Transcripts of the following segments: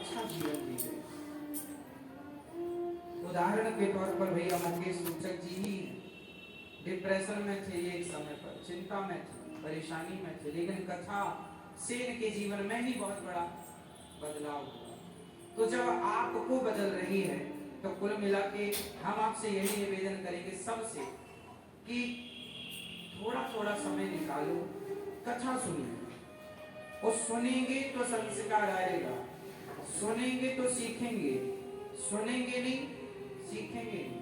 अच्छा जीवन जीते। उदाहरण के तौर पर भैया मुकेश सूचक जी ही डिप्रेशन में थे, एक समय पर चिंता में थे, परेशानी में थे, लेकिन कथा से इनके जीवन में ही बहुत बड़ा बदलाव हुआ। तो जब आपको बदल रही है तो कुल मिला के हम आपसे यही निवेदन करेंगे सबसे कि थोड़ा थोड़ा समय निकालो, कथा सुनिए, और सुनेंगे तो संस्कार आएगा, सुनेंगे तो सीखेंगे, सुनेंगे नहीं सीखेंगे नहीं।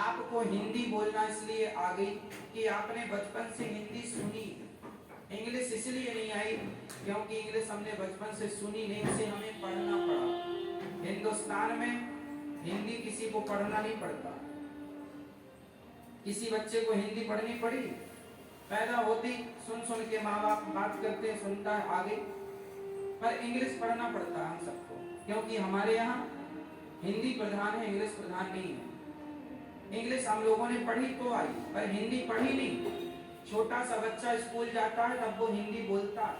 आपको हिंदी बोलना इसलिए आ गई कि आपने बचपन से हिंदी सुनी। इंग्लिश इसलिए नहीं आई क्योंकि इंग्लिश हमने बचपन से सुनी नहीं, उसे हमें पढ़ना पड़ा। हिंदुस्तान में हिंदी किसी को पढ़ना नहीं पड़ता। किसी बच्चे को हिंदी पढ़नी पड़ी, पैदा होती सुन सुन के माँ बाप बात करते सुनता है आगे, पर इंग्लिश पढ़ना पड़ता है हम सबको, क्योंकि हमारे यहाँ हिंदी प्रधान है, इंग्लिश प्रधान नहीं है। इंग्लिश हम लोगों ने पढ़ी तो आई, पर हिंदी पढ़ी नहीं। छोटा सा बच्चा स्कूल जाता है तब वो हिंदी बोलता है,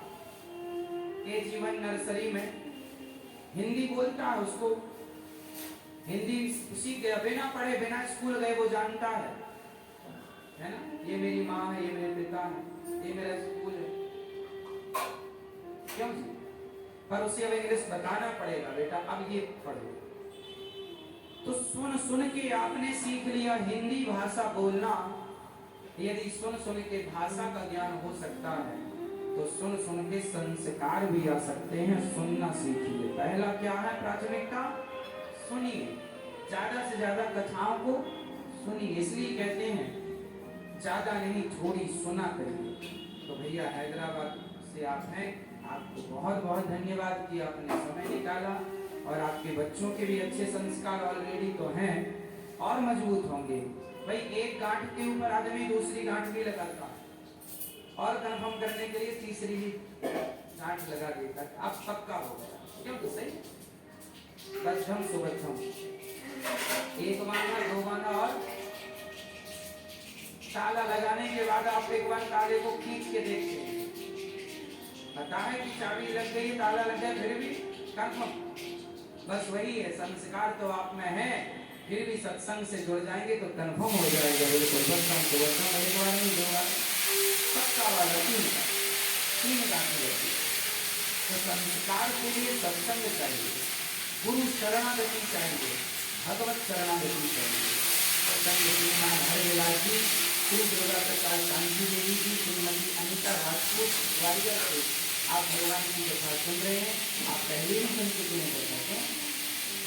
केजी1 नर्सरी में हिंदी बोलता है, उसको हिंदी सीख गया, बिना पढ़े बिना स्कूल गए वो जानता है ना, ये मेरी माँ है, ये मेरे पिता है, ये मेरा स्कूल है, क्यों जी? पर उसे अब इंग्लिश बताना पड़ेगा, बेटा अब ये पढ़ो। तो सुन सुन के आपने सीख लिया हिंदी भाषा बोलना। यदि सुन सुन के भाषा का ज्ञान हो सकता है तो सुन सुन के संस्कार भी आ सकते हैं। सुनना सीखिए। पहला क्या है प्राथमिकता? सुनिए, ज्यादा से ज्यादा कथाओं को सुनिए। इसलिए कहते हैं ज्यादा नहीं थोड़ी सुना करिए। तो भैया हैदराबाद से आप हैं, आपको बहुत बहुत धन्यवाद कि आपने समय निकाला, और आपके बच्चों के भी अच्छे संस्कार ऑलरेडी तो हैं और मजबूत होंगे। भाई एक गांठ के ऊपर आदमी दूसरी गांठ भी लगाता है, और कंफर्म करने के लिए तीसरी भी गांठ लगा देता है, अब पक्का हो गया। क्यों? तो सही बद्धम सुबद्धम, एक बांधा दो बांधा, और ताला लगाने के बाद आप एक बार ताले को खींच के देखते हैं, पता है कि चाबी लग गई, ताला लग गया, फिर भी कंफर्म। बस वही है, संस्कार तो आप में है, फिर भी सत्संग से जुड़ जाएंगे तो कंफर्म हो जाएगा। बिल्कुल बद्धम सुबद्धम, एक बार नहीं दो बार, पक्का वाला तीन गांठें रहती है। तो संस्कार के लिए सत्संग चाहिए, गुरु शरणागति चाहिए, भगवत शरणागति चाहिए। हरिलाल जी, श्री दुर्गा प्रसाद शांति देवी जी, श्रीमती अनिता राजपूत ग्वालियर से आप भगवान की कथा सुन रहे हैं। आप पहले भी सुन चुके हैं कथा को,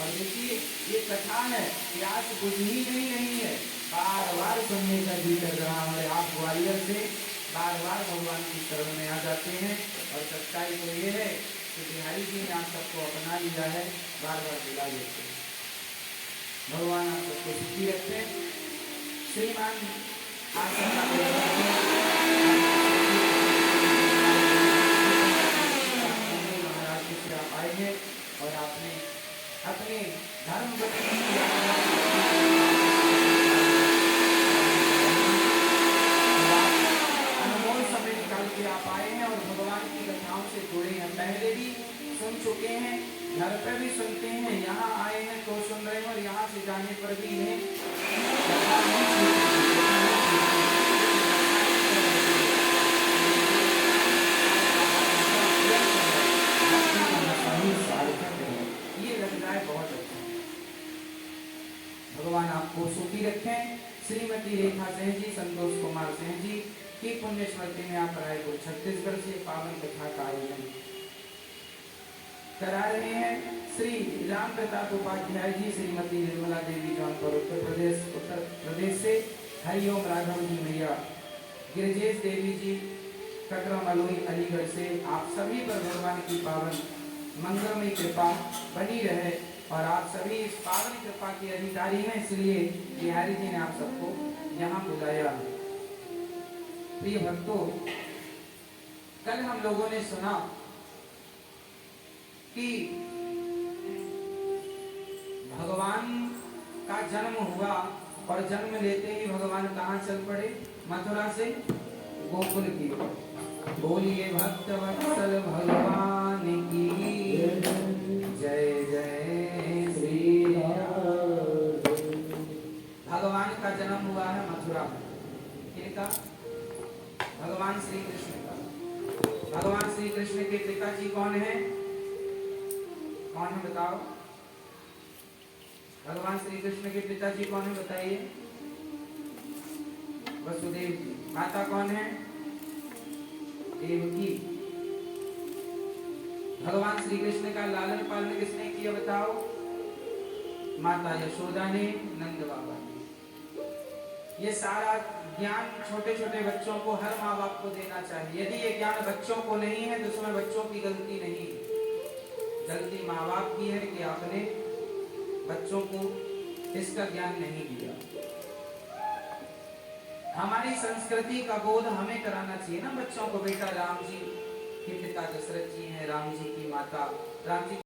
और देखिए ये कथा है, प्यास बुझनी नहीं है, बार बार सुनने का जी कर रहा है। आप ग्वालियर से बार बार भगवान की शरण में आ जाते हैं, और सच्चाई तो ये है कि बिहारी जी ने आप सबको अपना लिया है, बार बार बुला लेते हैं। भगवान आप सबको सुखी रखते हैं। श्रीमान महाराज जी से आप आए हैं, और आपने अपने धर्म अनमोल समय निकाल के आप आए हैं और भगवान की कथाओं से जुड़े हैं। पहले भी सुन चुके हैं, घर पर भी सुनते हैं, यहाँ आए हैं तो सुन रहे हैं, और यहाँ से जाने पर भी इन्हें ये लग रहा है बहुत अच्छा। भगवान आपको सुखी रखें। श्रीमती रेखा सिंह जी, संतोष कुमार सिंह जी की पुण्य स्मृति में आप रायपुर छत्तीसगढ़ से पावन कथा का आयोजन करा रहे हैं। श्री राम प्रताप उपाध्याय जी, श्रीमती निर्मला देवी जौनपुर उत्तर प्रदेश से, हरिओम राघव जी मैया, गिरिजेश देवी जी कटरा मलोई अलीगढ़ से, आप सभी पर भगवान की पावन मंगलमय कृपा बनी रहे, और आप सभी इस पावन कृपा के अधिकारी हैं, इसलिए बिहारी जी ने आप सबको यहाँ बुलाया। प्रिय भक्तों, कल हम लोगों ने सुना कि भगवान का जन्म हुआ, और जन्म लेते ही भगवान कहाँ चल पड़े? मथुरा से गोकुल की। बोलिए भक्त वत्सल भगवान की जय जय। कौन है बताओ? भगवान श्री कृष्ण के पिताजी कौन है बताइए? वसुदेव जी। माता कौन है? देवकी। भगवान श्री कृष्ण का लालन पालन किसने किया बताओ? माता यशोदा ने, नंद बाबा ने। ये सारा ज्ञान छोटे छोटे बच्चों को हर माँ बाप को देना चाहिए। यदि ये ज्ञान बच्चों को नहीं है तो उसमें बच्चों की गलती नहीं, गलती माँ बाप की है कि आपने बच्चों को इसका ज्ञान नहीं दिया। हमारी संस्कृति का बोध हमें कराना चाहिए ना बच्चों को। बेटा राम जी के पिता दशरथ जी हैं, राम जी की माता राम जी